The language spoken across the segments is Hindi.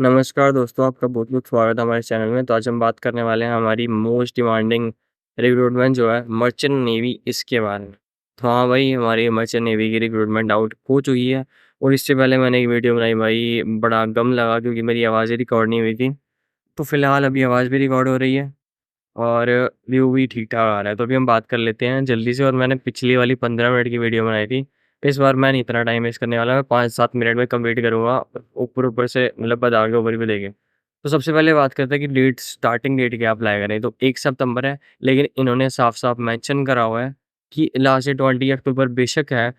नमस्कार दोस्तों, आपका बहुत-बहुत स्वागत है हमारे चैनल में। तो आज हम बात करने वाले हैं हमारी मोस्ट डिमांडिंग रिक्रूटमेंट जो है मर्चेंट नेवी इसके बारे में। तो हाँ भाई, हमारी मर्चेंट नेवी की रिक्रूटमेंट आउट हो चुकी है और इससे पहले मैंने एक वीडियो बनाई भाई, बड़ा गम लगा क्योंकि मेरी आवाज़ ही रिकॉर्ड नहीं हुई थी। तो फिलहाल अभी आवाज़ भी रिकॉर्ड हो रही है और व्यू भी ठीक-ठाक आ रहा है। तो अभी हम बात कर लेते हैं जल्दी से। और मैंने पिछली वाली 15 मिनट की वीडियो बनाई थी। इस बार मैं नहीं इतना टाइम वेस्ट करने वाला, मैं 5-7 मिनट में कंप्लीट करूँगा, ऊपर-ऊपर से मतलब बता के ओवरव्यू देके। तो सबसे पहले बात करते हैं कि स्टार्टिंग डेट क्या अप्लाई करें। तो 1 सितंबर है, लेकिन इन्होंने साफ-साफ मेंशन करा हुआ है कि लास्ट डेट 20 अक्टूबर बेशक है,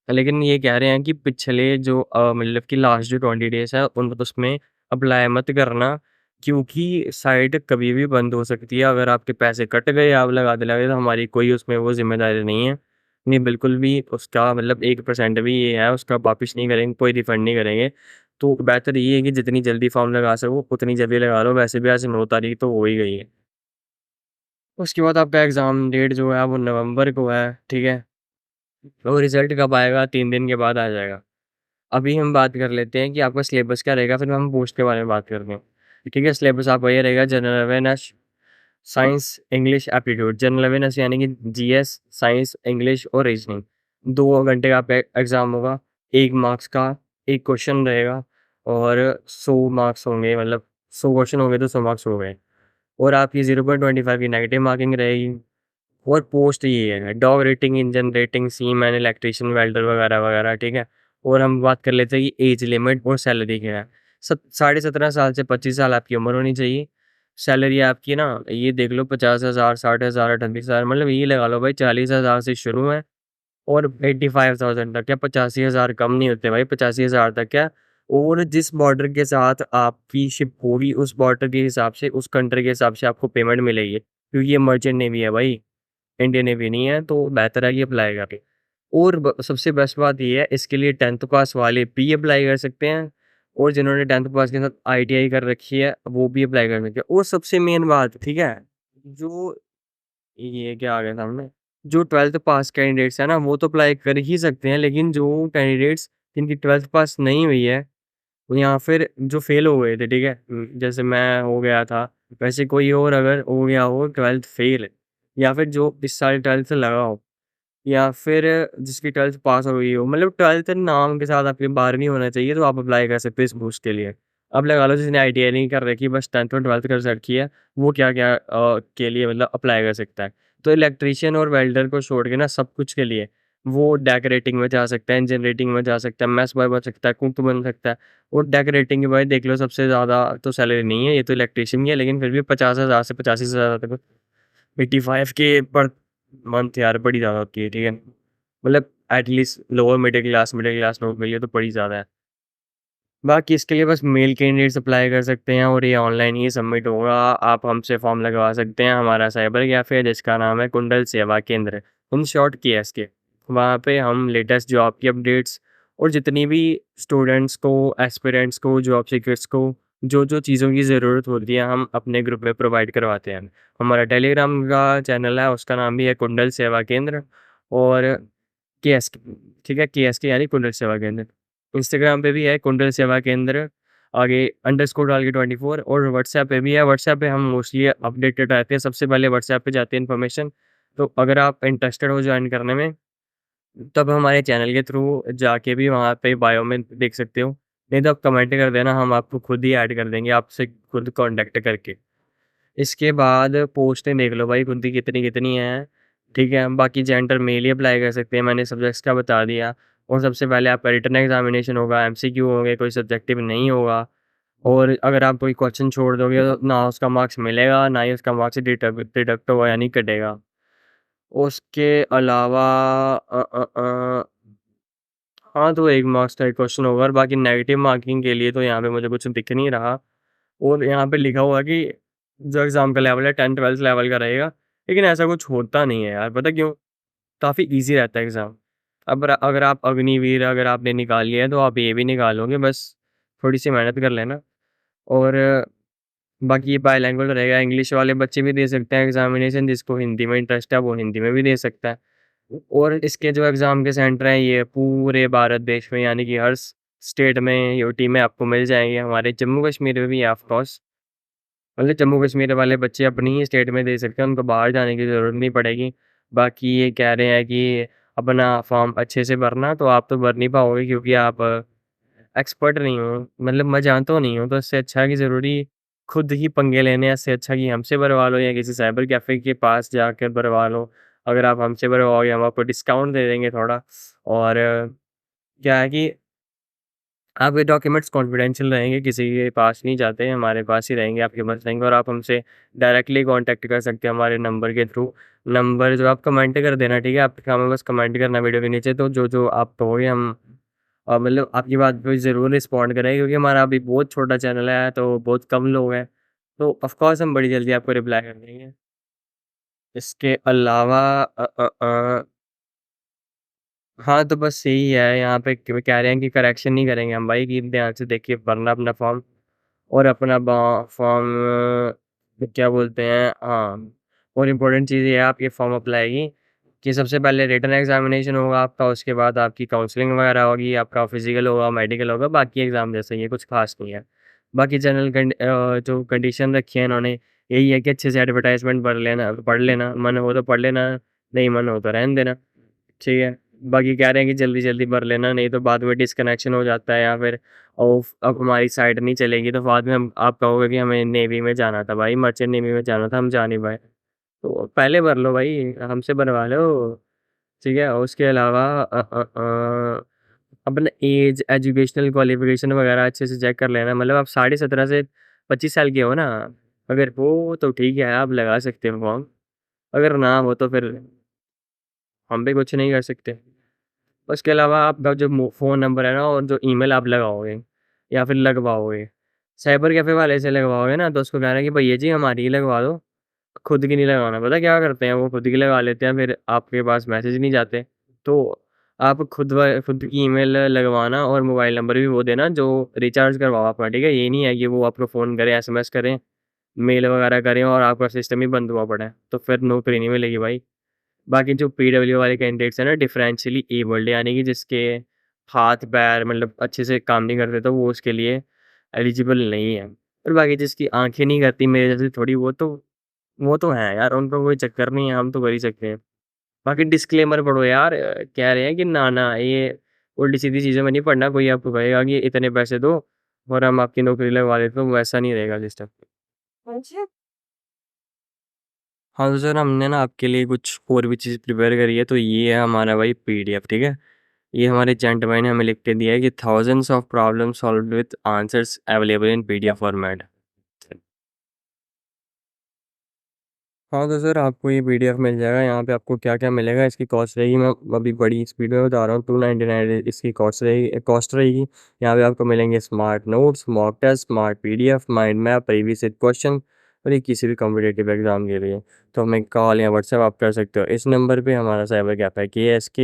लेकिन ये कह रहे हैं कि पिछले जो मतलब कि लास्ट जो 20 डेज़ है उन उसमें अप्लाई मत करना, क्योंकि साइट कभी भी बंद हो सकती है। अगर आपके पैसे कट गए, आप लगा-दिला तो हमारी कोई उसमें वो ज़िम्मेदारी नहीं है। नहीं, बिल्कुल भी उसका मतलब 1% भी ये है उसका वापिस नहीं करेंगे, कोई रिफंड नहीं करेंगे। तो बेहतर ये है कि जितनी जल्दी फॉर्म लगा सको उतनी जल्दी लगा लो, वैसे भी आज 9 तारीख तो हो ही गई है। उसके बाद आपका एग्ज़ाम डेट जो है वो नवंबर को है, ठीक है? और रिज़ल्ट कब आएगा? 3 दिन के बाद आ जाएगा। अभी हम बात कर लेते हैं कि आपका सिलेबस क्या रहेगा, फिर हम पोस्ट के बारे में बात करते हैं। ठीक है, सिलेबस आपका ये रहेगा: general awareness, science, English, aptitude. General awareness यानी कि जीएस, साइंस, इंग्लिश और रीजनिंग। 2 घंटे का आपका एग्ज़ाम होगा, 1 मार्क्स का 1 क्वेश्चन रहेगा और 100 मार्क्स होंगे, मतलब 100 क्वेश्चन होंगे तो 100 मार्क्स हो गए। और आपकी 0.25 की नेगेटिव मार्किंग रहेगी। और पोस्ट ये है: dog rating, engine rating, seaman, electrician, welder वगैरह-वगैरह, ठीक है? और हम बात कर लेते हैं कि एज लिमिट और सैलरी क्या है। सत साढ़े 17 साल से 25 साल आपकी उम्र होनी चाहिए। सैलरी आपकी ना ये देख लो 50,000, 60,000, 38,000, मतलब ये लगा लो भाई 40,000 से शुरू है और 85,000 तक है। 85,000 कम नहीं होते भाई, 85,000 तक है। और जिस बॉर्डर के साथ आपकी शिप होगी, उस बॉर्डर के हिसाब से, उस कंट्री के हिसाब से आपको पेमेंट मिलेगी, क्योंकि ये मर्चेंट नेवी है भाई, इंडियन नेवी नहीं है, तो बेहतर है कि अप्लाई करें। और सबसे बेस्ट बात ये है, इसके लिए 10th पास वाले भी अप्लाई कर सकते हैं और जिन्होंने 10th पास के साथ आईटीआई कर रखी है वो भी अप्लाई कर सकते हैं। और सबसे मेन बात, ठीक है, जो ये क्या आ गया सामने, जो 12th पास कैंडिडेट्स है ना वो तो अप्लाई कर ही सकते हैं, लेकिन जो कैंडिडेट्स जिनकी 12th पास नहीं हुई है या फिर जो फेल हो गए थे, ठीक है, जैसे मैं हो गया था, वैसे कोई और अगर हो गया हो 12th फेल, या फिर जो इस साल 12th लगा हो, या फिर जिसकी 12th पास हो गई हो, मतलब 12th नाम के साथ आपकी 12वीं होना चाहिए, तो आप अप्लाई कर सकते हो इस बूस्ट के लिए। अब लगा लो जिसने आईटीआई नहीं कर रखी, बस 10th और 12th कर रखी है, वो क्या-क्या के लिए मतलब अप्लाई कर सकता है। तो इलेक्ट्रीशियन और वेल्डर को छोड़ के ना सब कुछ के लिए वो डेकोरेटिंग में जा सकता है, इंजीनियरिंग रेटिंग में जा सकता है, मेस बॉय बन सकता है, कुक बन सकता है। और डेकोरेटिंग के भाई देख लो, सबसे ज़्यादा तो सैलरी नहीं है, ये तो इलेक्ट्रीशियन की है, लेकिन फिर भी 50,000 से 85,000 तक 85 के पर मंथ यार, बड़ी ज़्यादा होती है, ठीक है? मतलब एटलीस्ट लोअर मिडिल क्लास लोगों के लिए तो बड़ी ज़्यादा है। बाकी इसके लिए बस मेल कैंडिडेट्स अप्लाई कर सकते हैं और ये ऑनलाइन ही सबमिट होगा। आप हमसे फॉर्म लगवा सकते हैं, हमारा साइबर कैफ़े है जिसका नाम है कुंडल सेवा केंद्र, इन शॉर्ट KSK। वहाँ पे हम लेटेस्ट जॉब की अपडेट्स और जितनी भी स्टूडेंट्स को, एस्पिरेंट्स को, जॉब सीकर्स को जो-जो चीज़ों की ज़रूरत होती है, हम अपने ग्रुप में प्रोवाइड करवाते हैं। हमारा टेलीग्राम का चैनल है, उसका नाम भी है कुंडल सेवा केंद्र। और KSK, ठीक है? KSK यानी कुंडल सेवा केंद्र। इंस्टाग्राम पे भी है कुंडल सेवा केंद्र, आगे अंडरस्कोर डाल के 24। और व्हाट्सएप पे भी है। व्हाट्सएप पे हम मोस्टली अपडेटेड रहते हैं, सबसे पहले व्हाट्सएप पे जाती है इन्फॉर्मेशन। तो अगर आप इंटरेस्टेड हो ज्वाइन करने में, तब हमारे चैनल के थ्रू जाके भी वहाँ पे बायो में देख सकते हो, नहीं तो आप कमेंट कर देना, हम आपको खुद ही ऐड कर देंगे, आपसे खुद कॉन्टैक्ट करके। इसके बाद पोस्टें देख लो भाई खुद ही कितनी-कितनी हैं, ठीक है? बाकी जेंडर मेल ही अप्लाई कर सकते हैं, मैंने सब्जेक्ट्स का बता दिया। और सबसे पहले आपका रिटन एग्ज़ामिनेशन होगा, MCQ होंगे, कोई सब्जेक्टिव नहीं होगा। और अगर आप कोई क्वेश्चन छोड़ दोगे तो ना उसका मार्क्स मिलेगा, ना ही उसका मार्क्स डिडक्ट होगा यानी कटेगा। उसके अलावा हाँ, तो 1 मार्क्स का एक क्वेश्चन होगा और बाकी नेगेटिव मार्किंग के लिए तो यहाँ पे मुझे कुछ दिख नहीं रहा। और यहाँ पे लिखा हुआ है कि जो एग्ज़ाम का लेवल है 10th-12th लेवल का रहेगा, लेकिन ऐसा कुछ होता नहीं है यार, पता क्यों? काफ़ी ईज़ी रहता है एग्ज़ाम। अब अगर आप अग्निवीर अगर आपने निकाल लिया है तो आप ये भी निकालोगे, बस थोड़ी-सी मेहनत कर लेना। और बाकी ये बाइलैंग्वेज रहेगा, इंग्लिश वाले बच्चे भी दे सकते हैं एग्ज़ामिनेशन, जिसको हिंदी में इंटरेस्ट है वो हिंदी में भी दे सकता है। और इसके जो एग्ज़ाम के सेंटर हैं ये पूरे भारत देश में, यानी कि स्टेट में, यूटी में आपको मिल जाएँगे, हमारे जम्मू कश्मीर में भी ऑफ कोर्स। मतलब जम्मू कश्मीर वाले बच्चे अपनी ही स्टेट में दे सकते हैं, उनको बाहर जाने की ज़रूरत नहीं पड़ेगी। बाकी ये कह रहे हैं कि अपना फॉर्म अच्छे से भरना, तो आप तो भर नहीं पाओगे क्योंकि आप एक्सपर्ट नहीं हो, मतलब मैं जानता हूँ नहीं हूँ, तो इससे अच्छा है कि ज़रूरी खुद ही पंगे लेने हैं, इससे अच्छा कि हमसे भरवा लो या किसी साइबर कैफ़े के पास जाकर भरवा लो। अगर आप हमसे भरवाओगे, हम आपको डिस्काउंट दे देंगे थोड़ा। और क्या है कि आपके डॉक्यूमेंट्स कॉन्फिडेंशियल रहेंगे, किसी के पास नहीं जाते, हमारे पास ही रहेंगे, आपके पास रहेंगे और आप हमसे डायरेक्टली कॉन्टैक्ट कर सकते हैं हमारे नंबर के थ्रू। नंबर जो आप कमेंट कर देना, ठीक है? आपका काम है बस कमेंट करना वीडियो के नीचे, तो जो आप कहोगे हम मतलब आपकी बात पे ज़रूर रिस्पॉन्ड करेंगे क्योंकि हमारा अभी बहुत छोटा चैनल है, तो बहुत कम लोग हैं, तो ऑफ़ कोर्स हम बड़ी जल्दी आपको रिप्लाई कर देंगे। इसके अलावा हाँ, तो बस यही है, यहाँ पे कह रहे हैं कि करेक्शन नहीं करेंगे हम भाई, कि ध्यान से देखिए भरना अपना फॉर्म और अपना फॉर्म क्या बोलते हैं, हाँ, और इम्पोर्टेंट चीज़ ये है आपके फॉर्म अप्लाई की, कि सबसे पहले रिटन एग्जामिनेशन होगा आपका, उसके बाद आपकी काउंसलिंग वगैरह होगी, आपका फिजिकल होगा, मेडिकल होगा, बाकी एग्ज़ाम जैसे ही है, कुछ खास नहीं है। बाकी जनरल जो कंडीशन रखी है इन्होंने, यही है कि अच्छे से एडवर्टाइजमेंट पढ़ लेना, मन हो तो पढ़ लेना, नहीं मन हो तो रहने देना, ठीक है। बाकी कह रहे हैं कि जल्दी-जल्दी भर लेना, नहीं तो बाद में डिस्कनेक्शन हो जाता है या फिर अब हमारी साइट नहीं चलेगी, तो बाद में हम आप कहोगे कि हमें नेवी में जाना था भाई, मर्चेंट नेवी में जाना था, हम जा नहीं पाए। तो पहले भर लो भाई, हमसे बनवा लो, ठीक है? और उसके अलावा अपना एज, एजुकेशनल क्वालिफ़िकेशन वगैरह अच्छे से चेक कर लेना, मतलब आप 17.5 से 25 साल के हो ना? अगर हो तो ठीक है, आप लगा सकते हो फॉर्म, अगर ना हो तो फिर हम भी कुछ नहीं कर सकते। उसके अलावा आपका जो फ़ोन नंबर है ना और जो ईमेल आप लगाओगे या फिर लगवाओगे, साइबर कैफ़े वाले से लगवाओगे ना, तो उसको कहना कि भैया जी हमारी ही लगवा दो, खुद की नहीं लगवाना। पता है क्या करते हैं वो, खुद की लगा लेते हैं, फिर आपके पास मैसेज नहीं जाते। तो आप खुद की ईमेल लगवाना और मोबाइल नंबर भी वो देना जो रिचार्ज करवाओ अपना, ठीक है? ये नहीं है कि वो आपको फ़ोन करें, एसएमएस करें, मेल वगैरह करें और आपका सिस्टम ही बंद हुआ पड़ा है, तो फिर नौकरी नहीं मिलेगी भाई। बाकी जो पीडब्ल्यू वाले कैंडिडेट्स हैं ना, डिफरेंशियली एबल्ड, यानी कि जिसके हाथ-पैर मतलब अच्छे से काम नहीं करते, तो वो उसके लिए एलिजिबल नहीं है। और बाकी जिसकी आँखें नहीं करती मेरे जैसे थोड़ी, वो तो हैं यार, उनका कोई चक्कर नहीं है, हम तो कर ही सकते हैं। बाकी डिस्क्लेमर पढ़ो यार, कह रहे हैं कि ना ये उल्टी-सीधी चीज़ों में नहीं पढ़ना, कोई आपको कहेगा कि इतने पैसे दो और हम आपकी नौकरी लगवा देते, तो वैसा नहीं रहेगा सिस्टम। अच्छा। हाँ, तो सर हमने ना आपके लिए कुछ और भी चीज़ प्रिपेयर करी है, तो ये है हमारा भाई पीडीएफ, ठीक है? ये हमारे एजेंट भाई ने हमें लिख के दिया है कि thousands of problem solved with answers available in PDF format. हाँ, तो सर आपको ये पीडीएफ मिल जाएगा, यहाँ पे आपको क्या-क्या मिलेगा, इसकी कॉस्ट रहेगी, मैं अभी बड़ी स्पीड में बता रहा हूँ, 299 इसकी कॉस्ट रहेगी। यहाँ पे आपको मिलेंगे smart notes, mock test, smart PDF, mind map, previous year question और ये किसी भी कॉम्पिटिटिव एग्जाम के लिए। तो हमें कॉल या व्हाट्सएप आप कर सकते हो। इस नंबर पे हमारा साइबर कैफ़े है KSK,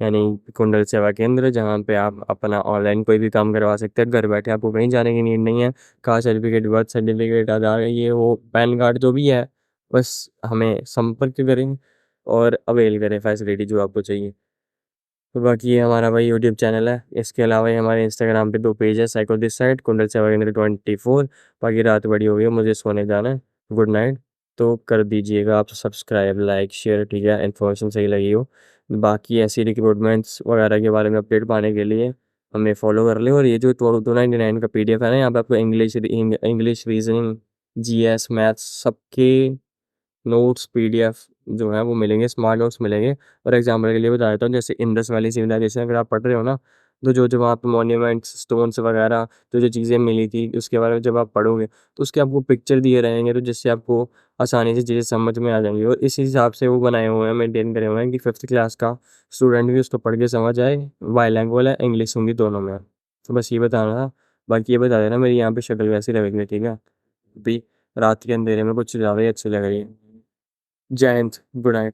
यानी कुंडल सेवा केंद्र, जहाँ पे आप अपना ऑनलाइन कोई भी काम करवा सकते हैं, घर बैठे, आपको कहीं जाने की नीड नहीं है। कास्ट सर्टिफिकेट, बर्थ सर्टिफिकेट, आधार, ये वो पैन कार्ड जो भी है, बस हमें संपर्क करें और अवेल करें फैसिलिटी जो आपको चाहिए। तो बाकी ये हमारा भाई यूट्यूब चैनल है, इसके अलावा ये हमारे इंस्टाग्राम पे 2 पेज है, साइको दिस साइड, कुंडल सेवा केंद्र 24। बाकी रात बड़ी हो गई है, मुझे सोने जाना है, गुड नाइट। तो कर दीजिएगा आप सब्सक्राइब, लाइक, शेयर, ठीक है? इन्फॉर्मेशन सही लगी हो। बाकी ऐसी रिक्रूटमेंट्स वगैरह के बारे में अपडेट पाने के लिए हमें फॉलो कर लें। और ये जो 299 का पीडीएफ है ना, यहाँ पे आपको इंग्लिश, रीजनिंग, जीएस, मैथ्स सबके नोट्स पीडीएफ जो है वो मिलेंगे, स्मार्ट नोट्स मिलेंगे। और एग्जाम्पल के लिए बता देता हूँ, जैसे इंडस वैली सिविलाइजेशन अगर आप पढ़ रहे हो ना, तो जो वहाँ पे मॉन्यूमेंट्स, स्टोन्स वगैरह, जो चीज़ें मिली थी उसके बारे में जब आप पढ़ोगे, तो उसके आपको पिक्चर दिए रहेंगे, तो जिससे आपको आसानी से चीज़ें समझ में आ जाएंगी। और इस हिसाब से वो बनाए हुए हैं, मेनटेन करे हुए हैं कि 5th क्लास का स्टूडेंट भी उसको पढ़ के समझ आए। बाईलैंग्वेज है, इंग्लिश हिंदी दोनों में है। तो बस ये बताना था। बाकी ये बता देना, मेरी यहाँ पे शक्ल वैसी लगेगी, ठीक है? अभी रात के अंधेरे में कुछ ज़्यादा ही अच्छी लग रही है। जय हिंद, गुड नाइट।